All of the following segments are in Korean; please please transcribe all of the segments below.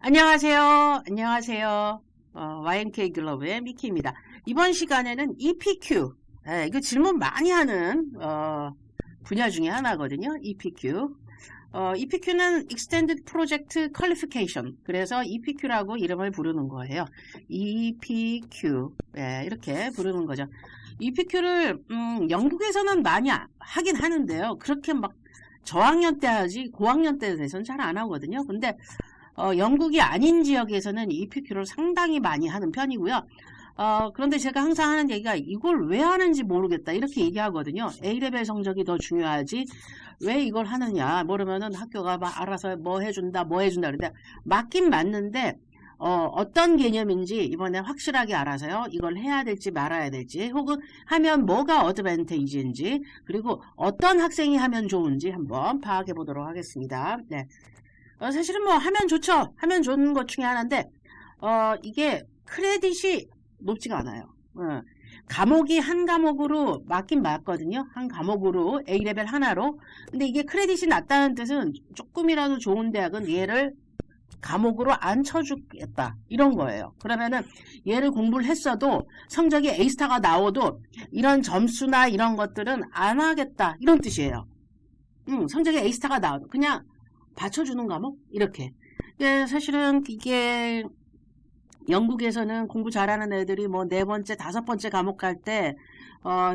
안녕하세요. 안녕하세요. YNK 글로벌의 미키입니다. 이번 시간에는 EPQ, 이거 질문 많이 하는 분야 중에 하나거든요. EPQ. EPQ는 Extended Project Qualification. 그래서 EPQ라고 이름을 부르는 거예요. EPQ. 이렇게 부르는 거죠. EPQ를 영국에서는 많이 하긴 하는데요. 그렇게 막 저학년 때 하지 고학년 때 돼서는 잘 안 하거든요. 근데 영국이 아닌 지역에서는 EPQ를 상당히 많이 하는 편이고요. 그런데 제가 항상 하는 얘기가 이걸 왜 하는지 모르겠다 이렇게 얘기하거든요. A레벨 성적이 더 중요하지 왜 이걸 하느냐 모르면은 학교가 막 알아서 뭐 해준다 그런데 맞긴 맞는데 어떤 개념인지 이번에 확실하게 알아서요. 이걸 해야 될지 말아야 될지 혹은 하면 뭐가 어드밴테이지인지 그리고 어떤 학생이 하면 좋은지 한번 파악해 보도록 하겠습니다. 네. 사실은 뭐 하면 좋죠. 하면 좋은 것 중에 하나인데 이게 크레딧이 높지가 않아요. 과목이 한 과목으로 맞긴 맞거든요. 한 과목으로 A레벨 하나로. 근데 이게 크레딧이 낮다는 뜻은 조금이라도 좋은 대학은 얘를 과목으로 안 쳐주겠다 이런 거예요. 그러면은 얘를 공부를 했어도 성적이 A스타가 나오도 이런 점수나 이런 것들은 안 하겠다 이런 뜻이에요. 성적이 A스타가 나오도 그냥 받쳐주는 과목? 이렇게. 사실은 이게 영국에서는 공부 잘하는 애들이 뭐 4번째, 5번째 과목 갈 때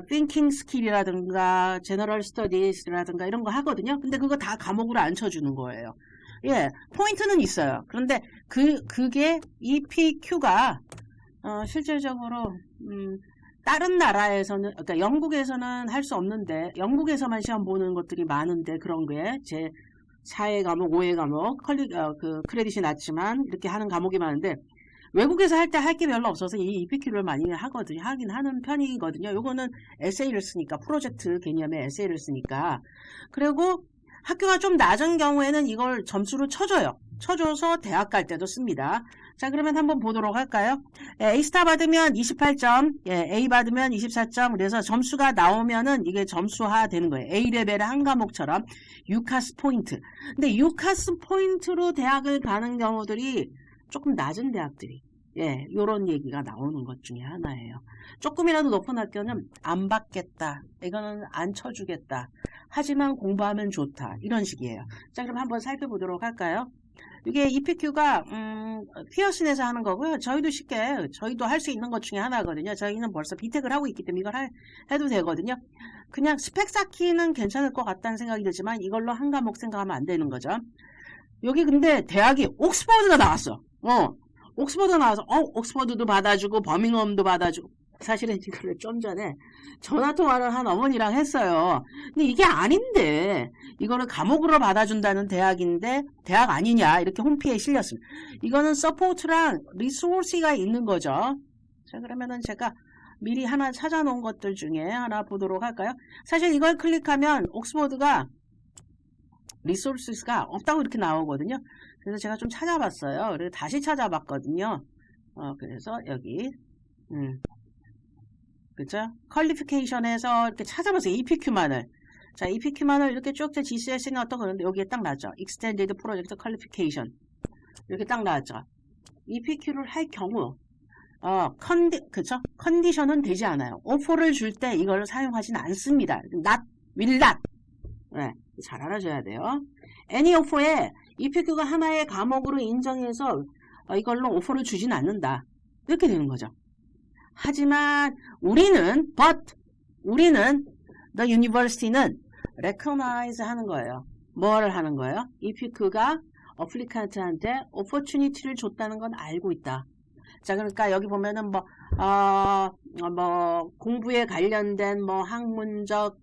thinking skill이라든가 general studies라든가 이런 거 하거든요. 근데 그거 다 과목으로 안 쳐주는 거예요. 포인트는 있어요. 그런데 그게 EPQ가 실질적으로 다른 나라에서는 그러니까 영국에서는 할 수 없는데 영국에서만 시험 보는 것들이 많은데 그런 게 제 4회 과목, 5회 과목, 크레딧이 낮지만 이렇게 하는 과목이 많은데 외국에서 할 때 할 게 별로 없어서 이 EPQ를 많이 하긴 하는 편이거든요. 요거는 에세이를 쓰니까, 프로젝트 개념의 에세이를 쓰니까. 그리고 학교가 좀 낮은 경우에는 이걸 점수로 쳐줘요. 쳐줘서 대학 갈 때도 씁니다. 자, 그러면 한번 보도록 할까요? A스타 받으면 28점, A 받으면 24점. 그래서 점수가 나오면은 이게 점수화 되는 거예요. A레벨의 한 과목처럼 유카스 포인트. 근데 유카스 포인트로 대학을 가는 경우들이 조금 낮은 대학들이, 요런 얘기가 나오는 것 중에 하나예요. 조금이라도 높은 학교는 안 받겠다. 이거는 안 쳐주겠다. 하지만 공부하면 좋다. 이런 식이에요. 자, 그럼 한번 살펴보도록 할까요? 이게 EPQ가 피어슨에서 하는 거고요. 저희도 할 수 있는 것 중에 하나거든요. 저희는 벌써 비텍을 하고 있기 때문에 이걸 해도 되거든요. 그냥 스펙 쌓기는 괜찮을 것 같다는 생각이 들지만 이걸로 한 과목 생각하면 안 되는 거죠. 여기 근데 대학이 옥스퍼드가 나왔어. 옥스퍼드가 나와서 옥스퍼드도 받아주고 버밍엄도 받아주고 사실은 이거를 좀 전에 전화통화를 한 어머니랑 했어요. 근데 이게 아닌데 이거를 과목으로 받아준다는 대학인데 대학 아니냐 이렇게 홈피에 실렸습니다. 이거는 서포트랑 리소스가 있는 거죠. 자, 그러면은 제가 미리 하나 찾아놓은 것들 중에 하나 보도록 할까요? 사실 이걸 클릭하면 옥스퍼드가 리소스가 없다고 이렇게 나오거든요. 그래서 제가 좀 찾아봤어요. 그래서 다시 찾아봤거든요. 그래서 여기 그쵸? 퀄리피케이션에서 이렇게 찾아봤어요. EPQ만을. 자, EPQ만을 이렇게 쭉 GCS는 어떤 거는데 여기에 딱 나왔죠. Extended Project Qualification. 이렇게 딱 나왔죠. EPQ를 할 경우, 그쵸? 컨디션은 되지 않아요. 오퍼를 줄 때 이걸 사용하진 않습니다. not, will not. 잘 알아줘야 돼요. any offer에 EPQ가 하나의 과목으로 인정해서 이걸로 오퍼를 주진 않는다. 이렇게 되는 거죠. 하지만 우리는 the university는 recognize 하는 거예요. 뭐를 하는 거예요? EPQ가 applicant한테 opportunity를 줬다는 건 알고 있다. 자, 그러니까 여기 보면은 공부에 관련된 학문적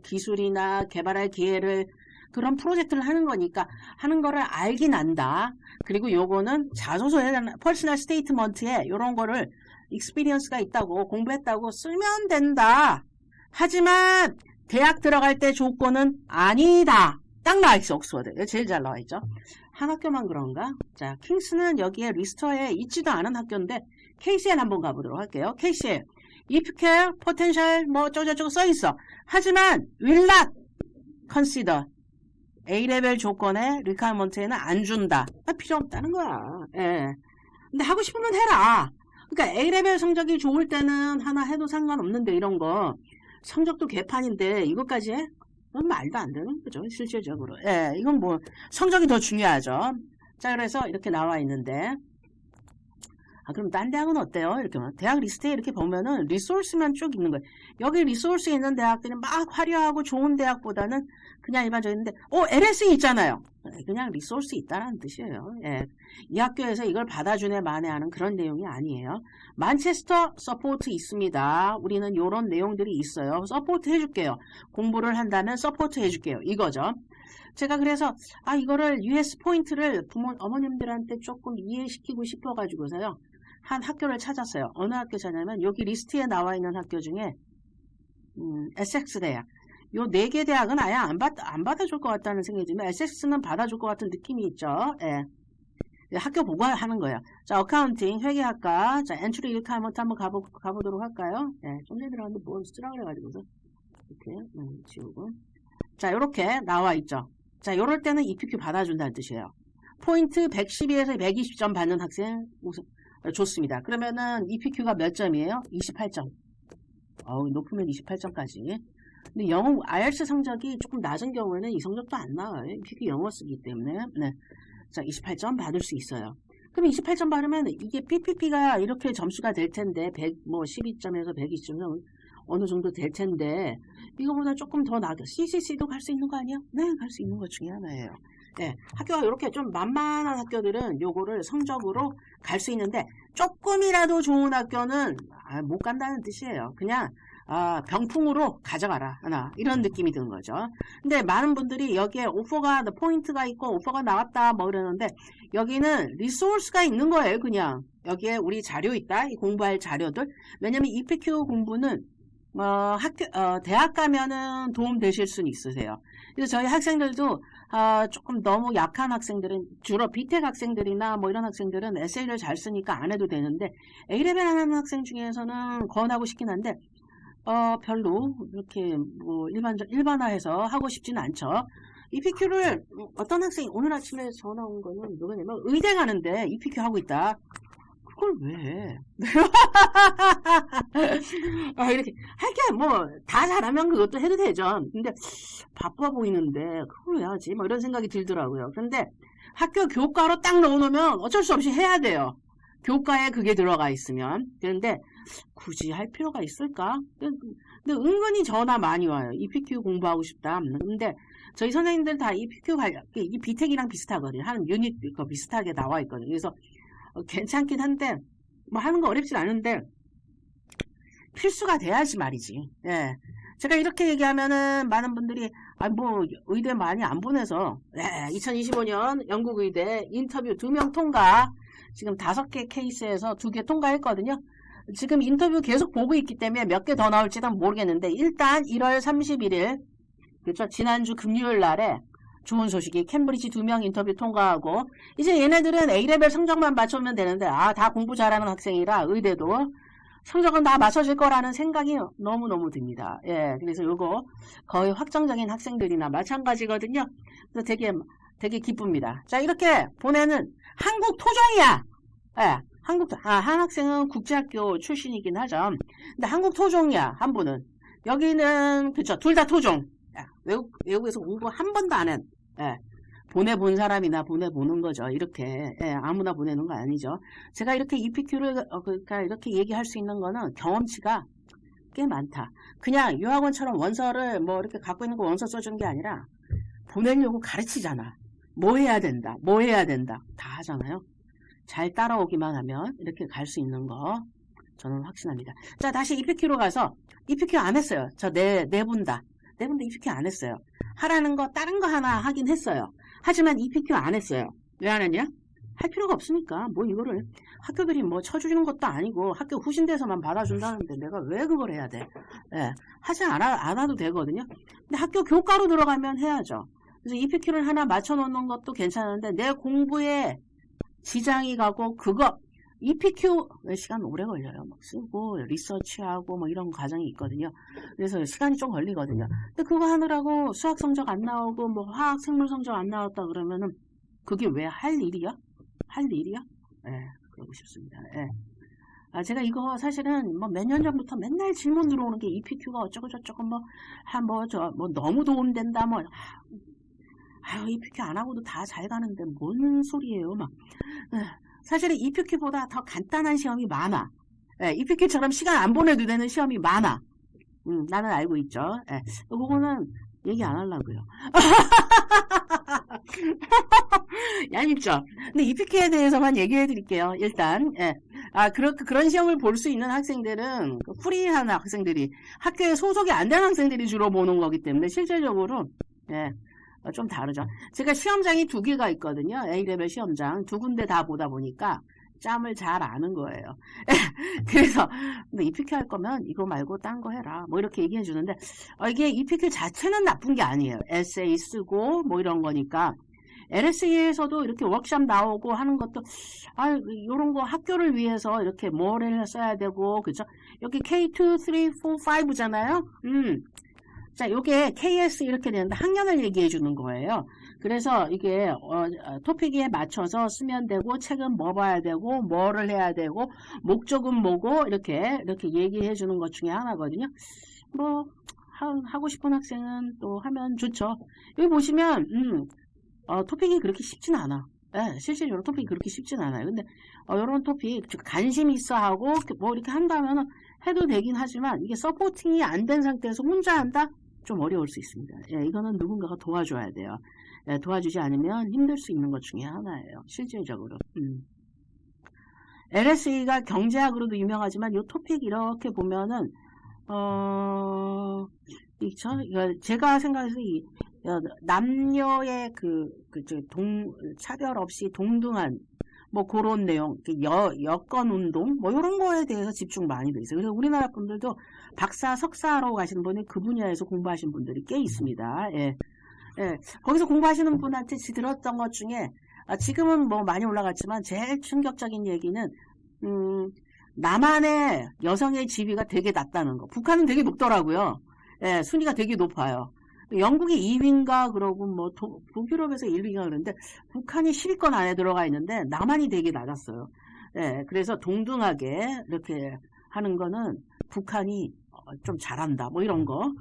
기술이나 개발할 기회를 그런 프로젝트를 하는 거니까 하는 거를 알긴 안다. 그리고 요거는 자소서에 퍼스널 스테이트먼트에 요런 거를 익스피리언스가 있다고 공부했다고 쓰면 된다. 하지만 대학 들어갈 때 조건은 아니다. 딱 나와있어. 옥스퍼드. 제일 잘 나와있죠. 한 학교만 그런가? 자, 킹스는 여기에 리스트에 있지도 않은 학교인데 KCL 한번 가보도록 할게요. KCL EPQ, potential 어쩌고저쩌고 써있어. 하지만 will not consider A레벨 조건의 리퀘어먼트에는 안 준다. 필요 없다는 거야. 예. 근데 하고 싶으면 해라. 그러니까 A레벨 성적이 좋을 때는 하나 해도 상관없는데 이런 거 성적도 개판인데 이것까지 해? 그건 말도 안 되는 거죠. 실질적으로. 예, 이건 뭐 성적이 더 중요하죠. 자, 그래서 이렇게 나와 있는데 그럼 딴 대학은 어때요? 이렇게 대학 리스트에 이렇게 보면은 리소스만 쭉 있는 거예요. 여기 리소스 있는 대학들은 막 화려하고 좋은 대학보다는 그냥 일반적인데 LSE 있잖아요. 그냥 리소스 있다라는 뜻이에요. 예. 이 학교에서 이걸 받아주네 마네 하는 그런 내용이 아니에요. 만체스터 서포트 있습니다. 우리는 이런 내용들이 있어요. 서포트 해줄게요. 공부를 한다면 서포트 해줄게요. 이거죠. 제가 그래서 이거를 US 포인트를 어머님들한테 조금 이해시키고 싶어가지고서요. 한 학교를 찾았어요. 어느 학교 찾냐면 여기 리스트에 나와 있는 학교 중에 SX 대학. 요 4개 대학은 아예 안 받아줄 것 같다는 생각이 들면 SX는 받아줄 것 같은 느낌이 있죠. 예. 학교 보고 하는 거예요. 자, 어카운팅, 회계학과, 자, 엔트리 리퀘어먼트 한번 가보도록 할까요? 예, 좀 전에 들어갔는데 뭘 쓰라 그래가지고서. 이렇게, 지우고. 자, 요렇게 나와 있죠. 자, 요럴 때는 EPQ 받아준다는 뜻이에요. 포인트 112에서 120점 받는 학생, 좋습니다. 그러면은 EPQ가 몇 점이에요? 28점. 높으면 28점까지. 근데 영어, IELTS 성적이 조금 낮은 경우에는 이 성적도 안 나와요. EPQ 영어 쓰기 때문에. 네. 자, 28점 받을 수 있어요. 그럼 28점 받으면 이게 PPP가 이렇게 점수가 될 텐데, 12점에서 120점 어느 정도 될 텐데, 이거보다 조금 더 나아가. CCC도 갈 수 있는 거 아니야? 네, 갈 수 있는 것 중에 하나예요. 예, 학교가 이렇게 좀 만만한 학교들은 요거를 성적으로 갈 수 있는데, 조금이라도 좋은 학교는 못 간다는 뜻이에요. 그냥 병풍으로 가져가라 하나 이런 느낌이 드는 거죠. 근데 많은 분들이 여기에 오퍼가 포인트가 있고 오퍼가 나왔다 뭐 이러는데 여기는 리소스가 있는 거예요. 그냥 여기에 우리 자료 있다. 이 공부할 자료들. 왜냐면 EPQ 공부는 대학 가면은 도움 되실 수는 있으세요. 그래서 저희 학생들도 조금 너무 약한 학생들은 주로 B텍 학생들이나 뭐 이런 학생들은 에세이를 잘 쓰니까 안 해도 되는데 A레벨 하는 학생 중에서는 권하고 싶긴 한데 별로 이렇게 뭐 일반화해서 하고 싶지는 않죠. EPQ를 어떤 학생이 오늘 아침에 전화 온 거는 누구냐면 의대 가는데 EPQ 하고 있다. 그걸 왜 해? 이렇게 할게 뭐 다 잘하면 그것도 해도 되죠. 근데 바빠 보이는데 그걸 왜 하지? 뭐 이런 생각이 들더라고요. 근데 학교 교과로 딱 넣어놓으면 어쩔 수 없이 해야 돼요. 교과에 그게 들어가 있으면. 그런데 굳이 할 필요가 있을까? 근데 은근히 전화 많이 와요. EPQ 공부하고 싶다. 근데 저희 선생님들 다 EPQ 이게 B텍이랑 비슷하거든요. 하는 유닛 비슷하게 나와 있거든요. 그래서 괜찮긴 한데 뭐 하는 거 어렵진 않은데 필수가 돼야지 말이지. 예. 제가 이렇게 얘기하면은 많은 분들이 뭐 의대 많이 안 보내서 2025년 영국 의대 인터뷰 2명 통과. 지금 5개 케이스에서 2개 통과했거든요. 지금 인터뷰 계속 보고 있기 때문에 몇 개 더 나올지는 모르겠는데 일단 1월 31일 그렇죠. 지난주 금요일 날에 좋은 소식이 캠브리지 2명 인터뷰 통과하고 이제 얘네들은 A레벨 성적만 맞추면 되는데 다 공부 잘하는 학생이라 의대도 성적은 다 맞춰질 거라는 생각이 너무너무 듭니다. 예, 그래서 요거 거의 확정적인 학생들이나 마찬가지거든요. 그래서 되게 기쁩니다. 자, 이렇게 보내는 한국 토종이야. 예, 한 학생은 국제학교 출신이긴 하죠. 근데 한국 토종이야, 한 분은. 여기는, 그쵸, 둘 다 토종. 외국에서 공부 한 번도 안 한, 보내본 사람이나 보내보는 거죠. 이렇게, 아무나 보내는 거 아니죠. 제가 이렇게 EPQ를, 그러니까 이렇게 얘기할 수 있는 거는 경험치가 꽤 많다. 그냥 유학원처럼 원서를 뭐 이렇게 갖고 있는 거 원서 써주는 게 아니라, 보내려고 가르치잖아. 뭐 해야 된다, 다 하잖아요. 잘 따라오기만 하면 이렇게 갈 수 있는 거 저는 확신합니다. 자, 다시 EPQ로 가서 EPQ 안 했어요. 저 네 분 다 EPQ 안 했어요. 하라는 거 다른 거 하나 하긴 했어요. 하지만 EPQ 안 했어요. 왜 안 했냐? 할 필요가 없으니까. 뭐 이거를 학교들이 뭐 쳐주는 것도 아니고 학교 후신대에서만 받아준다는데 내가 왜 그걸 해야 돼? 하지 않아도 되거든요. 근데 학교 교과로 들어가면 해야죠. 그래서 EPQ를 하나 맞춰놓는 것도 괜찮은데 내 공부에 지장이 가고 EPQ 시간 오래 걸려요. 막 쓰고 리서치하고 뭐 이런 과정이 있거든요. 그래서 시간이 좀 걸리거든요. 근데 그거 하느라고 수학 성적 안 나오고 뭐 화학 생물 성적 안 나왔다 그러면은 그게 왜 할 일이야? 할 일이야? 예, 그러고 싶습니다. 예. 아, 제가 이거 사실은 뭐 몇 년 전부터 맨날 질문 들어오는 게 EPQ가 어쩌고저쩌고 뭐 너무 도움된다 뭐 아유 EPQ 안 하고도 다 잘 가는데 뭔 소리예요 막. 사실은 EPQ보다 더 간단한 시험이 많아. 예, EPQ처럼 시간 안 보내도 되는 시험이 많아. 나는 알고 있죠. 예, 그거는 얘기 안 하려고요. 얄밉죠. 근데 EPQ에 대해서만 얘기해 드릴게요. 일단, 예. 그런 시험을 볼 수 있는 학생들은, 프리한 학생들이, 학교에 소속이 안 된 학생들이 주로 보는 거기 때문에, 실질적으로, 예, 좀 다르죠. 제가 시험장이 2개가 있거든요. A레벨 시험장. 2군데 다 보다 보니까, 짬을 잘 아는 거예요. 그래서, 근데 EPQ 할 거면 이거 말고 딴 거 해라. 뭐 이렇게 얘기해 주는데, 이게 EPQ 자체는 나쁜 게 아니에요. 에세이 쓰고, 뭐 이런 거니까. LSE에서도 이렇게 워크샵 나오고 하는 것도, 요런 거 학교를 위해서 이렇게 뭐를 써야 되고, 그죠? 여기 K2, 3, 4, 5잖아요? 자, 요게 KS 이렇게 되는데 학년을 얘기해 주는 거예요. 그래서 이게, 토픽에 맞춰서 쓰면 되고, 책은 뭐 봐야 되고, 뭐를 해야 되고, 목적은 뭐고, 이렇게 얘기해 주는 것 중에 하나거든요. 뭐, 하고 싶은 학생은 또 하면 좋죠. 여기 보시면, 토픽이 그렇게 쉽진 않아. 예, 실질적으로 토픽이 그렇게 쉽진 않아요. 근데, 요런 토픽, 관심 있어 하고, 뭐 이렇게 한다면 해도 되긴 하지만, 이게 서포팅이 안 된 상태에서 혼자 한다? 좀 어려울 수 있습니다. 예, 이거는 누군가가 도와줘야 돼요. 예, 도와주지 않으면 힘들 수 있는 것 중에 하나예요. 실질적으로. LSE가 경제학으로도 유명하지만, 요 토픽 이렇게 보면은, 제가 생각해서 남녀의 차별 없이 동등한, 뭐, 그런 내용, 여건 운동, 뭐, 이런 거에 대해서 집중 많이 돼 있어요. 그래서 우리나라 분들도 박사, 석사하러 가시는 분이 그 분야에서 공부하신 분들이 꽤 있습니다. 예. 예. 거기서 공부하시는 분한테 들었던 것 중에, 지금은 뭐 많이 올라갔지만, 제일 충격적인 얘기는, 남한의 여성의 지위가 되게 낮다는 거. 북한은 되게 높더라고요. 예, 순위가 되게 높아요. 영국이 2위인가 그러고 뭐 북유럽에서 1위인가 그러는데 북한이 10위권 안에 들어가 있는데 남한이 되게 낮았어요. 예, 그래서 동등하게 이렇게 하는 거는 북한이 좀 잘한다 뭐 이런 거.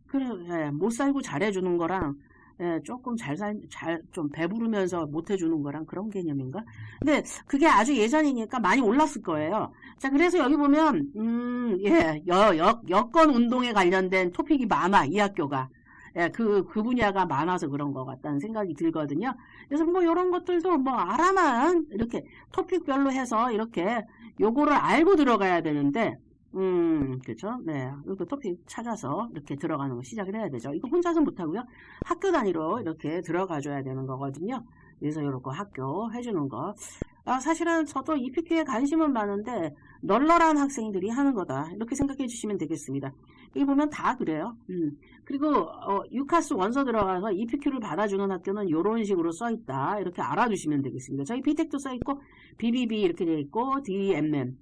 그래, 예, 못 살고 잘해주는 거랑 예, 조금 좀 배부르면서 못 해주는 거랑 그런 개념인가? 근데 그게 아주 예전이니까 많이 올랐을 거예요. 자, 그래서 여기 보면 예, 여건 운동에 관련된 토픽이 많아 이 학교가. 예, 그 분야가 많아서 그런 것 같다는 생각이 들거든요. 그래서 뭐 이런 것들도 뭐 알아만 이렇게 토픽별로 해서 이렇게 요거를 알고 들어가야 되는데, 그렇죠? 네, 이렇게 토픽 찾아서 이렇게 들어가는 거 시작을 해야 되죠. 이거 혼자서 못하고요. 학교 단위로 이렇게 들어가줘야 되는 거거든요. 그래서 이렇게 학교 해주는 거. 사실은 저도 EPQ에 관심은 많은데 널널한 학생들이 하는 거다. 이렇게 생각해 주시면 되겠습니다. 여기 보면 다 그래요. 그리고 유카스 원서 들어가서 EPQ를 받아주는 학교는 이런 식으로 써있다. 이렇게 알아두시면 되겠습니다. 저희 BTEC도 써있고 BBB 이렇게 되어 있고 DMM.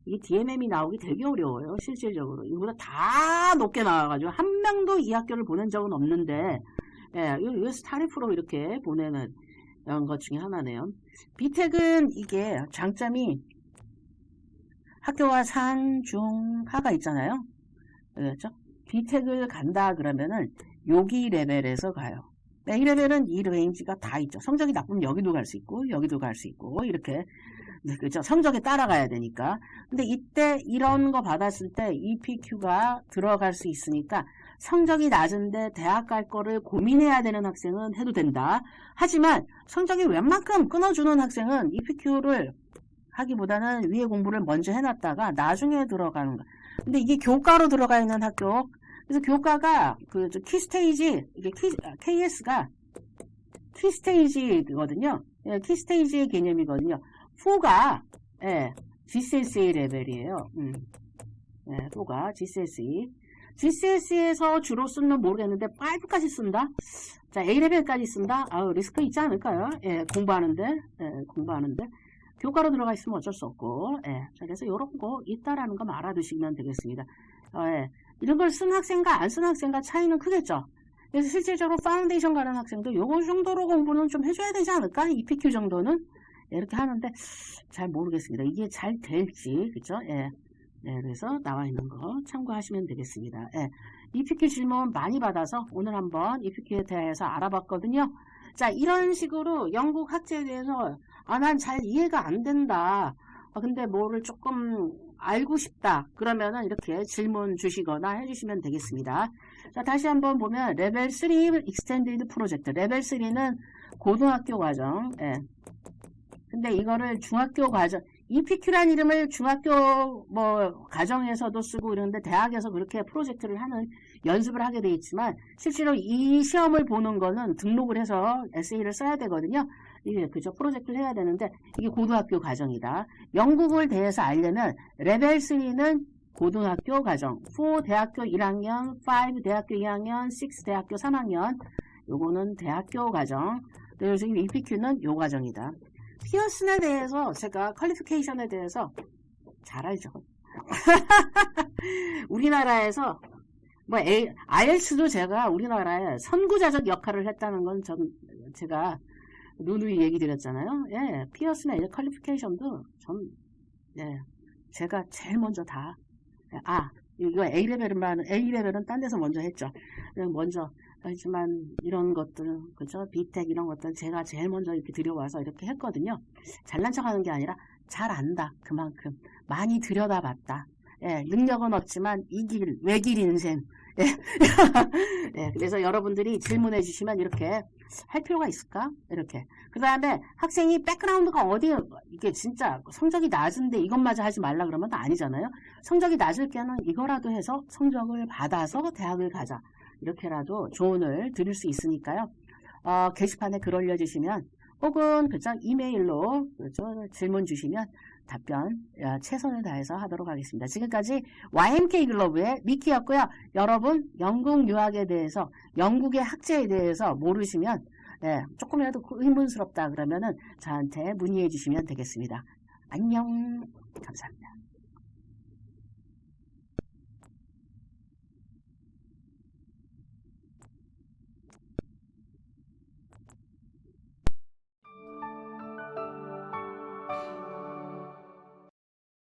이 DMM이 나오기 되게 어려워요. 실질적으로. 이거보다 다 높게 나와가지고 한 명도 이 학교를 보낸 적은 없는데 예, 이 스타리프로 이렇게 보내는 것 중에 하나네요. BTEC은 이게 장점이 학교가 상, 중, 하가 있잖아요. 그렇죠? BTEC을 간다 그러면은 여기 레벨에서 가요. A 레벨은 이 레인지가 다 있죠. 성적이 나쁘면 여기도 갈 수 있고 여기도 갈 수 있고 이렇게 그렇죠. 성적에 따라가야 되니까. 근데 이때 이런 거 받았을 때 EPQ가 들어갈 수 있으니까 성적이 낮은데 대학 갈 거를 고민해야 되는 학생은 해도 된다. 하지만 성적이 웬만큼 끊어주는 학생은 EPQ를 하기보다는 위에 공부를 먼저 해놨다가 나중에 들어가는 거. 근데 이게 교과로 들어가 있는 학교. 그래서 교과가 키스테이지, 이게 KS가 키스테이지거든요. 예, 키스테이지의 개념이거든요. 4가 예, GCSE 레벨이에요. 예, 4가 GCSE. GCSE에서 주로 쓰는 모르겠는데 5까지 쓴다. 자, A 레벨까지 쓴다. 리스크 있지 않을까요? 예, 공부하는데. 교과로 들어가 있으면 어쩔 수 없고, 예. 자, 그래서 요런 거 있다라는 거 알아두시면 되겠습니다. 예. 이런 걸 쓴 학생과 안 쓴 학생과 차이는 크겠죠. 그래서 실질적으로 파운데이션 가는 학생도 요거 정도로 공부는 좀 해줘야 되지 않을까? EPQ 정도는? 예, 이렇게 하는데, 잘 모르겠습니다. 이게 잘 될지, 그쵸? 예. 예, 그래서 나와 있는 거 참고하시면 되겠습니다. 예. EPQ 질문 많이 받아서 오늘 한번 EPQ에 대해서 알아봤거든요. 자, 이런 식으로 영국 학제에 대해서, 난 잘 이해가 안 된다. 근데 뭐를 조금 알고 싶다. 그러면은 이렇게 질문 주시거나 해주시면 되겠습니다. 자, 다시 한번 보면 레벨 3 익스텐디드 프로젝트. 레벨 3는 고등학교 과정. 예. 근데 이거를 중학교 과정, EPQ란 이름을 중학교 뭐 과정에서도 쓰고 이러는데 대학에서 그렇게 프로젝트를 하는 연습을 하게 돼 있지만 실제로 이 시험을 보는 거는 등록을 해서 에세이를 써야 되거든요. 이게 그죠? 프로젝트를 해야 되는데 이게 고등학교 과정이다. 영국을 대해서 알려면 레벨 3는 고등학교 과정, 4 대학교 1학년, 5 대학교 2학년, 6 대학교 3학년. 요거는 대학교 과정. 그래서 EPQ는 요 과정이다. 피어슨에 대해서 제가 퀄리피케이션에 대해서 잘 알죠. 우리나라에서 뭐 IELTS도 제가 우리나라에 선구자적 역할을 했다는 건 제가 누누이 얘기 드렸잖아요. 예, 피어슨의 퀄리피케이션도 예, 제가 제일 먼저 다 이거 A레벨은 딴 데서 먼저 했죠. 먼저 하지만 이런 것들, 그죠? 비텍 이런 것들 제가 제일 먼저 이렇게 들여와서 이렇게 했거든요. 잘난 척 하는 게 아니라 잘 안다. 그만큼 많이 들여다봤다. 예, 능력은 없지만 외길 인생. 예. 예, 그래서 여러분들이 질문해 주시면 이렇게 할 필요가 있을까? 이렇게. 그 다음에 학생이 백그라운드가 이게 진짜 성적이 낮은데 이것마저 하지 말라 그러면 아니잖아요. 성적이 낮을 때는 이거라도 해서 성적을 받아서 대학을 가자. 이렇게라도 조언을 드릴 수 있으니까요. 게시판에 글 올려주시면 혹은 그죠? 이메일로 그죠? 질문 주시면 답변 최선을 다해서 하도록 하겠습니다. 지금까지 YMK 글로브의 미키였고요. 여러분 영국 유학에 대해서 영국의 학제에 대해서 모르시면 조금이라도 의문스럽다 그러면은 저한테 문의해 주시면 되겠습니다. 안녕. 감사합니다.